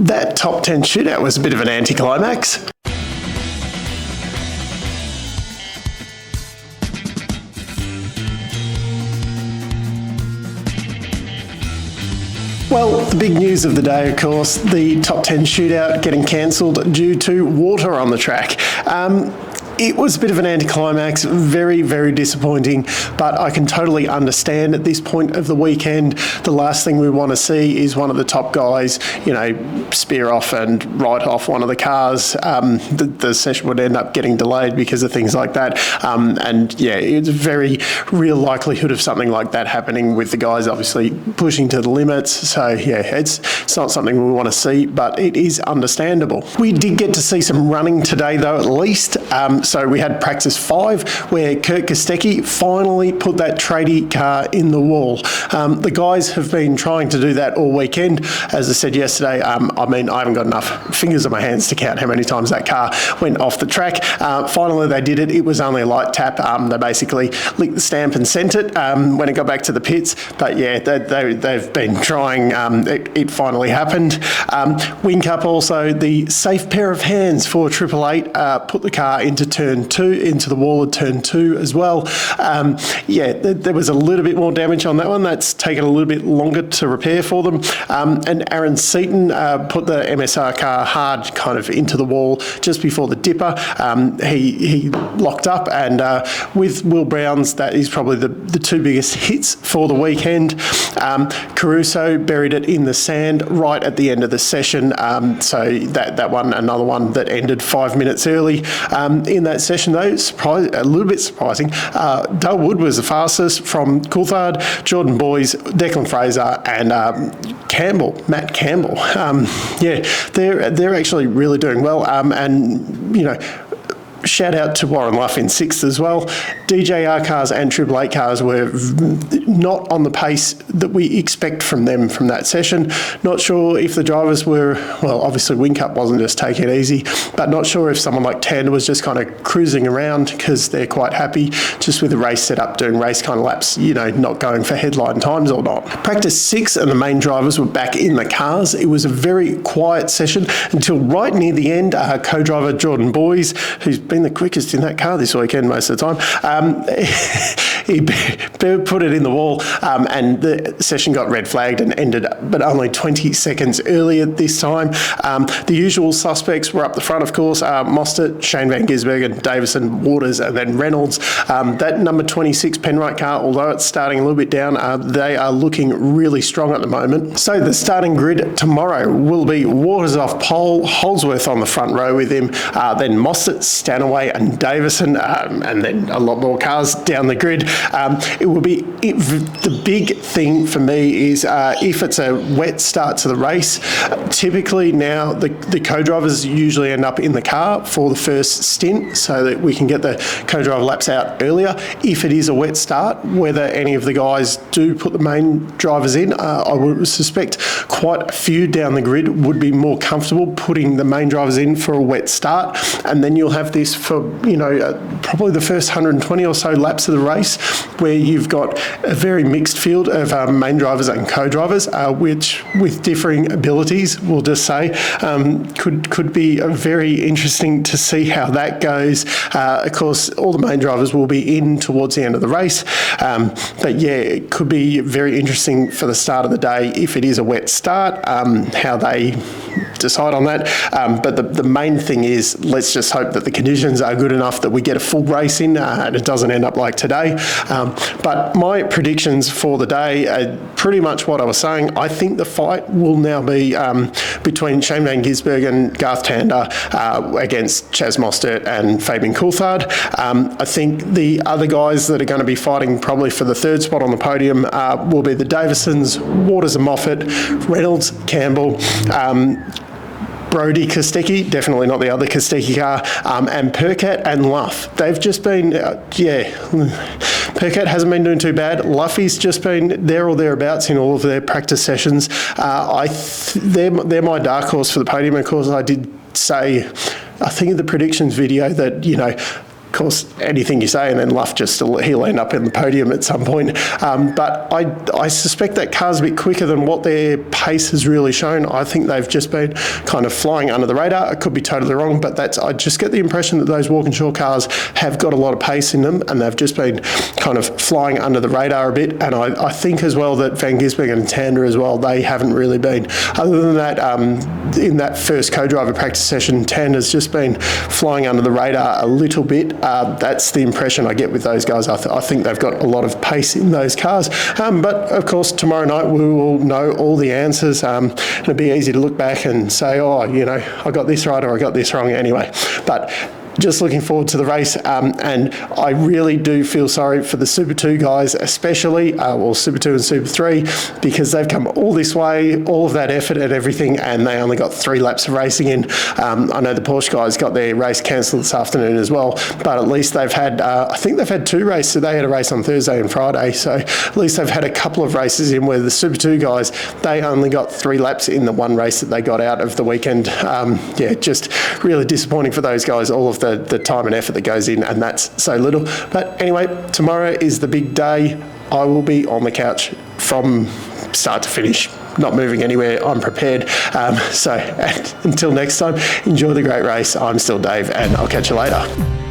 That top 10 shootout was a bit of an anticlimax. Well, the big news of the day, of course, the top 10 shootout getting cancelled due to water on the track. It was a bit of an anticlimax, very, very disappointing, but I can totally understand at this point of the weekend, the last thing we want to see is one of the top guys, spear off and write off one of the cars. The session would end up getting delayed because of things like that. It's a very real likelihood of something like that happening with the guys obviously pushing to the limits. So, it's not something we want to see, but it is understandable. We did get to see some running today, though, at least. So we had practice 5 where Kurt Kostecki finally put that tradie car in the wall. The guys have been trying to do that all weekend. As I said yesterday, I haven't got enough fingers on my hands to count how many times that car went off the track. Finally, they did it. It was only a light tap. They basically licked the stamp and sent it when it got back to the pits. But they've been trying. It finally happened. Whincup also, the safe pair of hands for Triple Eight, put the car into turn 2, into the wall of turn 2 as well. There was a little bit more damage on that one. That's taken a little bit longer to repair for them. And Aaron Seaton put the MSR car hard kind of into the wall just before the dipper. He locked up, and with Will Brown's, that is probably the two biggest hits for the weekend. Caruso buried it in the sand right at the end of the session. So that one, another one that ended 5 minutes early. In that session, though, a little bit surprising, Dale Wood was the fastest from Coulthard, Jordan Boys, Declan Fraser, and Matt Campbell. They're actually really doing well. Shout out to Warren Luff in 6th as well. DJR cars and Triple Eight cars were not on the pace that we expect from them from that session. Not sure if the drivers were, obviously Whincup wasn't just taking it easy, but not sure if someone like Tander was just kind of cruising around because they're quite happy just with the race setup, doing race kind of laps, not going for headline times or not. Practice 6 and the main drivers were back in the cars. It was a very quiet session until right near the end. Co-driver Jordan Boys, who's been the quickest in that car this weekend most of the time, he put it in the wall, and the session got red flagged and ended, but only 20 seconds earlier this time. The usual suspects were up the front, of course, Mostert, Shane Van Gisbergen, Davison, Waters, and then Reynolds. That number 26 Penrite car, although it's starting a little bit down, they are looking really strong at the moment. So the starting grid tomorrow will be Waters off pole, Holsworth on the front row with him, then Mostert, Stanaway, and Davison, and then a lot more cars down the grid. It will be the big thing for me is if it's a wet start to the race. Typically now the co-drivers usually end up in the car for the first stint so that we can get the co-driver laps out earlier. If it is a wet start, whether any of the guys do put the main drivers in, I would suspect quite a few down the grid would be more comfortable putting the main drivers in for a wet start, and then you'll have this for probably the first 120 or so laps of the race, where you've got a very mixed field of main drivers and co-drivers, which with differing abilities, we'll just say, could be very interesting to see how that goes. Of course, all the main drivers will be in towards the end of the race, it could be very interesting for the start of the day if it is a wet start, how they decide on that. But the main thing is, let's just hope that the conditions are good enough that we get a full race in and it doesn't end up like today. But my predictions for the day are pretty much what I was saying. I think the fight will now be between Shane Van Gisbergen and Garth Tander against Chaz Mostert and Fabian Coulthard. I think the other guys that are going to be fighting probably for the third spot on the podium will be the Davisons, Waters and Moffat, Reynolds, Campbell, Brody Kostecki, definitely not the other Kostecki car, and Percat and Luff. They've just been, Percat hasn't been doing too bad. Luffy's just been there or thereabouts in all of their practice sessions. They're my dark horse for the podium. Of course, I did say, I think in the predictions video that, course, anything you say, and then Luff he'll end up in the podium at some point. But I suspect that car's a bit quicker than what their pace has really shown. I think they've just been kind of flying under the radar. I could be totally wrong, but I just get the impression that those Walkinshaw cars have got a lot of pace in them, and they've just been kind of flying under the radar a bit. And I think as well that Van Gisbergen and Tander as well, they haven't really been. Other than that, in that first co-driver practice session, Tander's just been flying under the radar a little bit. That's the impression I get with those guys. I think they've got a lot of pace in those cars. But of course, tomorrow night we will know all the answers. It'll be easy to look back and say, oh, you know, I got this right or I got this wrong anyway. But just looking forward to the race, and I really do feel sorry for the Super 2 guys, especially, well, Super 2 and Super 3, because they've come all this way, all of that effort and everything, and they only got 3 laps of racing in. I know the Porsche guys got their race cancelled this afternoon as well, but at least they've had, I think they've had 2 races. So they had a race on Thursday and Friday, so at least they've had a couple of races in where the Super 2 guys, they only got 3 laps in the one race that they got out of the weekend. Yeah, just really disappointing for those guys, all of the time and effort that goes in, and that's so little. But anyway, tomorrow is the big day. I will be on the couch from start to finish, not moving anywhere. I'm prepared. So until next time, enjoy the great race. I'm still Dave, and I'll catch you later.